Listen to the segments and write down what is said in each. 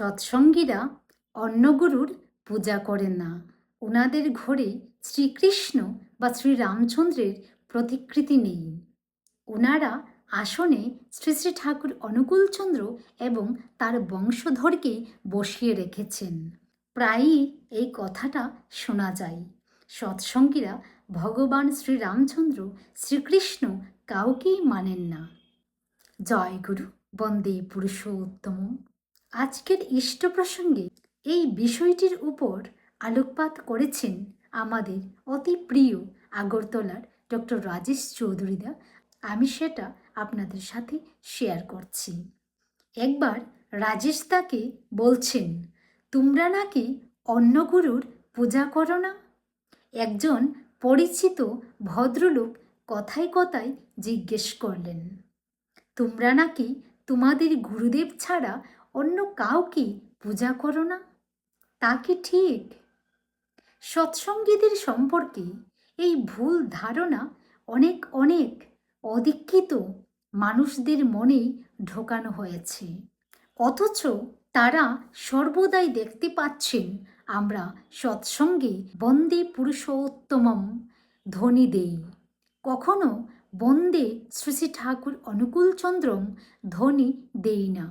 সৎসঙ্গীরা অন্য গুরুর পূজা করেন না। ওনাদের ঘরে শ্রীকৃষ্ণ বা শ্রীরামচন্দ্রের প্রতিকৃতি নেই। ওনারা আসনে শ্রী শ্রী ঠাকুর অনুকূলচন্দ্র এবং তার বংশধরকে বসিয়ে রেখেছেন। প্রায়ই এই কথাটা শোনা যায়। সৎসঙ্গীরা ভগবান শ্রীরামচন্দ্র শ্রীকৃষ্ণ কাউকেই মানেন না। জয় গুরু, বন্দে পুরুষোত্তম। আজকের ইষ্ট প্রসঙ্গে এই বিষয়টির উপর আলোকপাত করেছেন আমাদের অতি প্রিয় আগরতলার ডক্টর রাজেশ চৌধুরীদা। আমি সেটা আপনাদের সাথে শেয়ার করছি। একবার রাজেশ তাকে বলছেন, তোমরা নাকি অন্য গুরুর পূজা করো না? একজন পরিচিত ভদ্রলোক কথায় কথায় জিজ্ঞেস করলেন, তোমরা নাকি তোমাদের গুরুদেব ছাড়া অন্য কাউকে পূজা করো না? তা কি ঠিক? সৎসঙ্গীদের সম্পর্কে এই ভুল ধারণা অনেক অনেক অদীক্ষিত মানুষদের মনেই ঢোকানো হয়েছে। অথচ তারা সর্বদাই দেখতে পাচ্ছেন আমরা সৎসঙ্গে বন্দে পুরুষোত্তমম ধ্বনি দেই, কখনো বন্দে শ্রী শ্রী ঠাকুর অনুকূলচন্দ্রম ধ্বনি দেই না।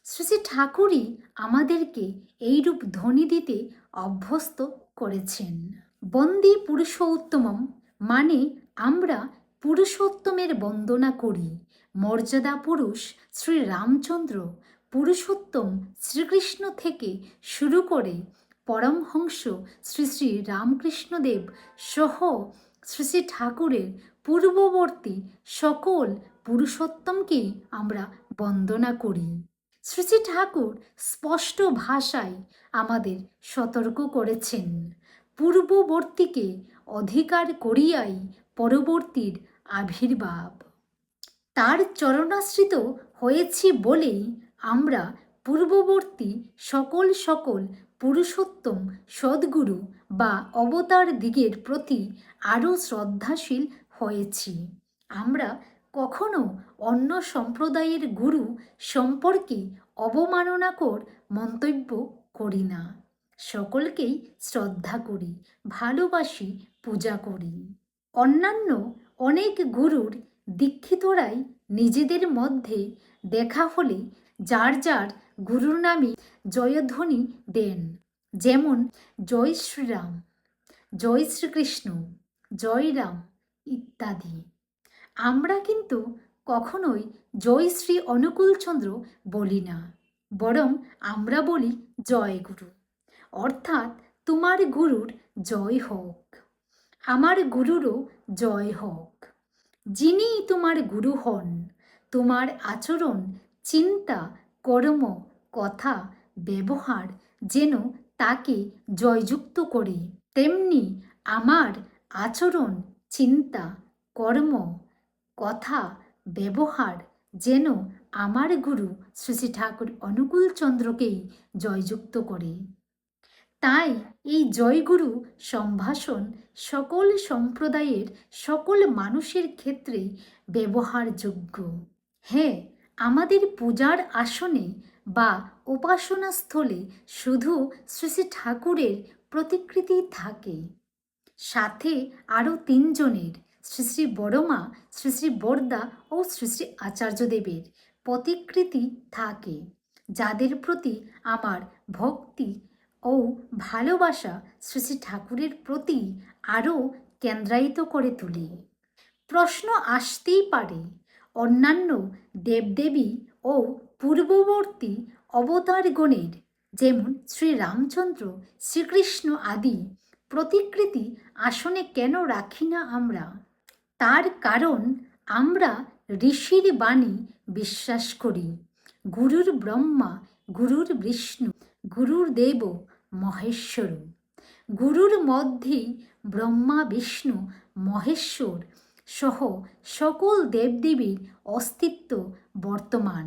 শ্রী শ্রী ঠাকুরই আমাদেরকে এইরূপ ধ্বনি দিতে অভ্যস্ত করেছেন। বন্দে পুরুষোত্তমম মানে আমরা পুরুষোত্তমের বন্দনা করি। মর্যাদা পুরুষ শ্রী রামচন্দ্র, পুরুষোত্তম শ্রীকৃষ্ণ থেকে শুরু করে পরমহংস শ্রী শ্রী রামকৃষ্ণদেব সহ শ্রী শ্রী ঠাকুরের পূর্ববর্তী সকল পুরুষোত্তমকেই আমরা বন্দনা করি। শ্রী শ্রী ঠাকুর স্পষ্ট ভাষায় আমাদের সতর্ক করেছেন, পূর্ববর্তীকে অধিকার করিয়াই পরবর্তীর আবির্ভাব। তার চরণাশ্রিত হয়েছি বলেই আমরা পূর্ববর্তী সকল সকল পুরুষোত্তম সদ্গুরু বা অবতার দিগের প্রতি আরও শ্রদ্ধাশীল হয়েছি। আমরা কখনো অন্য সম্প্রদায়ের গুরু সম্পর্কে অবমাননাকর মন্তব্য করি না। সকলকেই শ্রদ্ধা করি, ভালোবাসি, পূজা করি। অন্যান্য অনেক গুরুর দীক্ষিতরাই নিজেদের মধ্যে দেখা হলে যার যার গুরুর নামে জয়ধ্বনি দেন, যেমন জয় শ্রীরাম, জয় শ্রীকৃষ্ণ, জয় রাম ইত্যাদি। আমরা কিন্তু কখনোই জয় শ্রী অনুকূলচন্দ্র বলি না, বরং আমরা বলি জয় গুরু, অর্থাৎ তোমার গুরুর জয় হোক, আমার গুরুরও জয় হোক। যিনি তোমার গুরু হন, তোমার আচরণ, চিন্তা, কর্ম, কথা, ব্যবহার যেন তাকে জয়যুক্ত করে, তেমনি আমার আচরণ, চিন্তা, কর্ম, কথা, ব্যবহার যেন আমার গুরু শ্রী শ্রী ঠাকুর অনুকূলচন্দ্রকেই জয়যুক্ত করে। তাই এই জয়গুরু সম্ভাষণ সকল সম্প্রদায়ের সকল মানুষের ক্ষেত্রে ব্যবহারযোগ্য। হ্যাঁ, আমাদের পূজার আসনে বা উপাসনা স্থলে শুধু শ্রী শ্রী ঠাকুরের প্রতিকৃতি থাকে, সাথে আরও তিনজনের শ্রী শ্রী বড়মা, শ্রী শ্রী বরদা ও শ্রী শ্রী আচার্যদেবের প্রতিকৃতি থাকে, যাদের প্রতি আমার ভক্তি ও ভালোবাসা শ্রী শ্রী ঠাকুরের প্রতি আরও কেন্দ্রায়িত করে তোলে। প্রশ্ন আসতেই পারে, অন্যান্য দেবদেবী ও পূর্ববর্তী অবতারগণের যেমন শ্রীরামচন্দ্র, শ্রীকৃষ্ণ আদি প্রতিকৃতি আসনে কেন রাখি না আমরা? তার কারণ আমরা ঋষির বাণী বিশ্বাস করি। গুরুর ব্রহ্মা, গুরুর বিষ্ণু, গুরুর দেব মহেশ্বর। গুরুর মধ্যেই ব্রহ্মা, বিষ্ণু, মহেশ্বর সহ সকল দেবদেবীর অস্তিত্ব বর্তমান।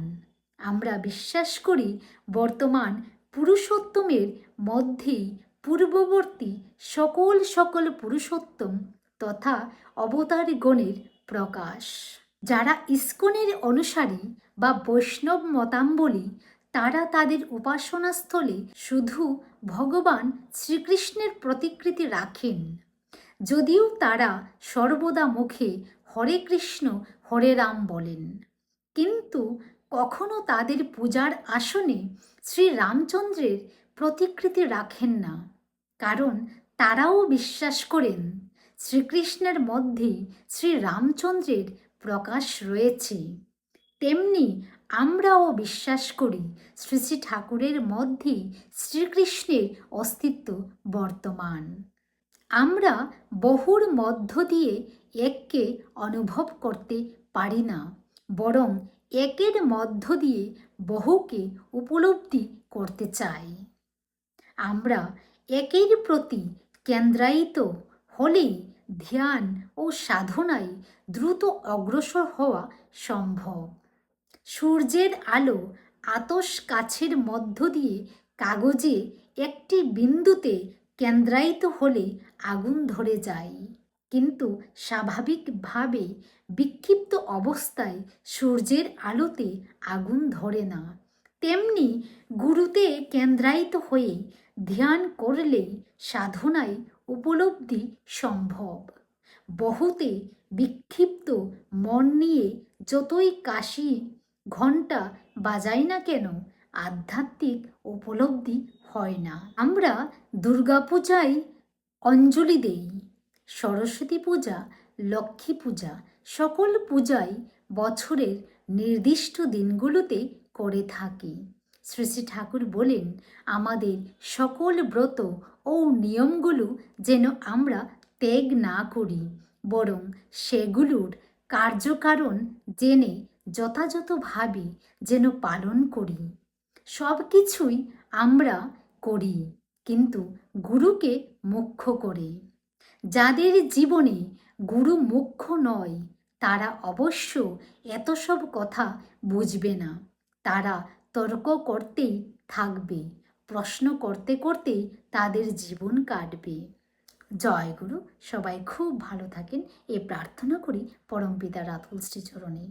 আমরা বিশ্বাস করি বর্তমান পুরুষোত্তমের মধ্যেই পূর্ববর্তী সকল সকল পুরুষোত্তম তথা অবতারগণের প্রকাশ। যারা ইস্কনের অনুসারী বা বৈষ্ণব মতাবলী, তারা তাদের উপাসনাস্থলে শুধু ভগবান শ্রীকৃষ্ণের প্রতিকৃতি রাখেন, যদিও তারা সর্বদা মুখে হরে কৃষ্ণ হরে রাম বলেন, কিন্তু কখনো তাদের পূজার আসনে শ্রী রামচন্দ্রের প্রতিকৃতি রাখেন না, কারণ তারাও বিশ্বাস করেন শ্রীকৃষ্ণের মধ্যে শ্রী রামচন্দ্রের প্রকাশ রয়েছে। তেমনি আমরাও বিশ্বাস করি শ্রী শ্রী ঠাকুরের মধ্যেই শ্রীকৃষ্ণের অস্তিত্ব বর্তমান। আমরা বহুর মধ্য দিয়ে এককে অনুভব করতে পারি না, বরং একের মধ্য দিয়ে বহুকে উপলব্ধি করতে চাই। আমরা একের প্রতি কেন্দ্রায়িত হলেই ধ্যান ও সাধনায় দ্রুত অগ্রসর হওয়া সম্ভব। সূর্যের আলো আতশ কাছের মধ্য দিয়ে কাগজে একটি বিন্দুতে কেন্দ্রায়িত হলে আগুন ধরে যায়, কিন্তু স্বাভাবিকভাবে বিক্ষিপ্ত অবস্থায় সূর্যের আলোতে আগুন ধরে না। তেমনি গুরুতে কেন্দ্রায়িত হয়ে ধ্যান করলেই সাধনায় উপলব্ধি সম্ভব। বহুতে বিক্ষিপ্ত মন নিয়ে যতই কাশি ঘণ্টা বাজাই না কেন, আধ্যাত্মিক উপলব্ধি হয় না। আমরা দুর্গাপূজায় অঞ্জলি দেই, সরস্বতী পূজা, লক্ষ্মী পূজা, সকল পূজাই বছরের নির্দিষ্ট দিনগুলোতে করে থাকি। শ্রী শ্রী ঠাকুর বলেন, আমাদের সকল ব্রত ও নিয়মগুলো যেন আমরা ত্যাগ না করি, বরং সেগুলোর কার্যকারণ জেনে যথাযথভাবে যেন পালন করি। সব কিছুই আমরা করি, কিন্তু গুরুকে মুখ্য করে। যাদের জীবনে গুরু মুখ্য নয়, তারা অবশ্য এত সব কথা বুঝবে না। তারা তর্ক করতেই থাকবে, প্রশ্ন করতে করতেই তাদের জীবন কাটবে। জয় গুরু। সবাই খুব ভালো থাকেন এ প্রার্থনা করি পরমপিতা রাতুল শ্রীচরণে।